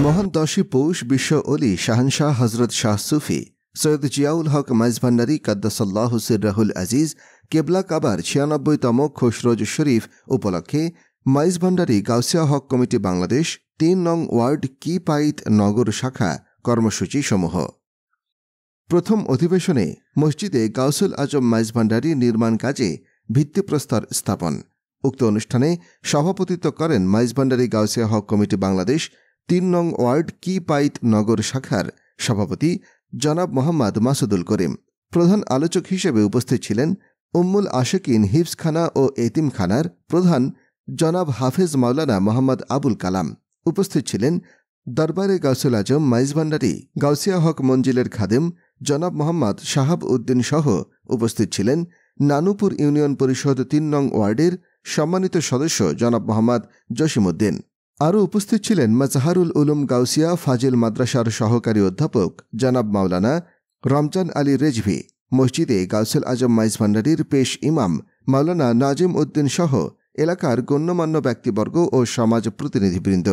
মহান 10ই পৌষ বিশ্ব অলি শাহানশাহ হজরত শাহ সুফি সৈয়দ জিয়াউল হক মাইজভান্ডারী কাদ্দাসাল্লাহু সিররাহুল আজিজ কেবলা কাবার ৯৬তম খোশরোজ শরীফ উপলক্ষে মাইজভান্ডারী গাউসিয়া হক কমিটি বাংলাদেশ ৩ নং ওয়ার্ড কিপাইত নগর শাখা কর্মসূচি সমূহ। প্রথম অধিবেশনে মসজিদে গাউসুল আজম মাইজভান্ডারী নির্মাণ কাজে ভিত্তিপ্রস্তর স্থাপন। উক্ত অনুষ্ঠানে সভাপতিত্ব করেন মাইজভান্ডারী গাউসিয়া হক কমিটি বাংলাদেশ ৩ নং ওয়ার্ড কিপাইত নগর শাখার সভাপতি জনাব মোহাম্মদ মাসুদুল করিম। প্রধান আলোচক হিসেবে উপস্থিত ছিলেন উম্মুল আশেকিন হিফজখানা ও এতিমখানার প্রধান জনাব হাফেজ মাওলানা মোহাম্মদ আবুল কালাম। উপস্থিত ছিলেন দরবারে গাউসুল আজম মাইজভান্ডারী গাউসিয়া হক মঞ্জিলের খাদেম জনাব মোহাম্মদ শাহাব উদ্দিন সহ উপস্থিত ছিলেন নানুপুর ইউনিয়ন পরিষদ ৩ নং ওয়ার্ডের সম্মানিত সদস্য জনাব মোহাম্মদ জসিমউদ্দিন। আরও উপস্থিত ছিলেন মাজহারুল উলুম গাউসিয়া ফাজিল মাদ্রাসার সহকারী অধ্যাপক জনাব মাওলানা রমজান আলী রেজভি, মসজিদে গাউসুল আজম মাইজভান্ডারীর পেশ ইমাম মাওলানা নাজিম উদ্দিন সহ এলাকার গণ্যমান্য ব্যক্তিবর্গ ও সমাজ প্রতিনিধিবৃন্দ।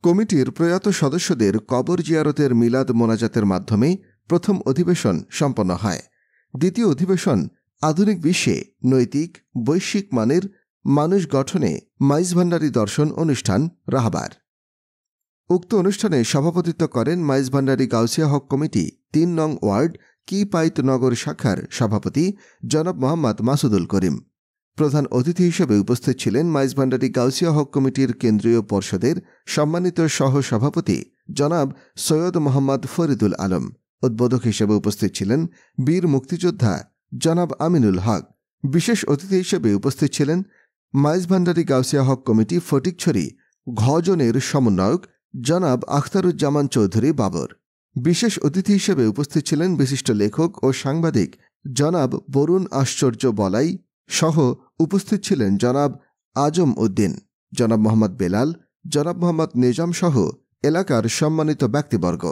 কমিটির প্রয়াত সদস্যদের কবর জিয়ারতের মিলাদ মোনাজাতের মাধ্যমে প্রথম অধিবেশন সম্পন্ন হয়। দ্বিতীয় অধিবেশন আধুনিক বিশ্বে নৈতিক বৈশ্বিক মানের মানুষ গঠনে মাইজভান্ডারী দর্শন অনুষ্ঠান রাহবার। উক্ত অনুষ্ঠানে সভাপতিত্ব করেন মাইজভান্ডারী গাউসিয়া হক কমিটি ৩ নং ওয়ার্ড কিপাইত নগর শাখার সভাপতি জনাব মোহাম্মদ মাসুদুল করিম। প্রধান অতিথি হিসেবে উপস্থিত ছিলেন মাইজভান্ডারী গাউসিয়া হক কমিটির কেন্দ্রীয় পর্ষদের সম্মানিত সহ সভাপতি জনাব সৈয়দ মোহাম্মদ ফরিদুল আলম। উদ্বোধক হিসেবে উপস্থিত ছিলেন বীর মুক্তিযোদ্ধা জনাব আমিনুল হক। বিশেষ অতিথি হিসেবে উপস্থিত ছিলেন মাইজভান্ডারী গাউসিয়া হক কমিটি ফটিকছড়ি ঘজনের সমন্বয়ক জনাব আখতারুজ্জামান চৌধুরী বাবর। বিশেষ অতিথি হিসেবে উপস্থিত ছিলেন বিশিষ্ট লেখক ও সাংবাদিক জনাব বরুণ আশ্চর্য বলাই সহ উপস্থিত ছিলেন জনাব আজম উদ্দিন, জনাব মোহাম্মদ বেলাল, জনাব মোহাম্মদ নিজাম সহ এলাকার সম্মানিত ব্যক্তিবর্গ।